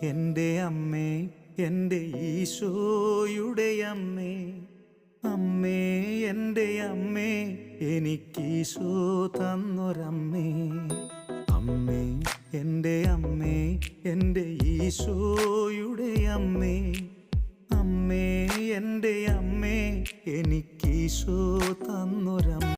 എൻ്റെ അമ്മേ, എൻ്റെ ഈശോയുടെ അമ്മേ, അമ്മേ എൻ്റെ അമ്മേ, എനിക്കീശോ തന്നൊരമ്മേ. അമ്മേ എൻ്റെ അമ്മേ, എൻ്റെ ഈശോയുടെ അമ്മേ, അമ്മേ എൻ്റെ അമ്മേ, എനിക്കീശോ തന്നൊരമ്മേ.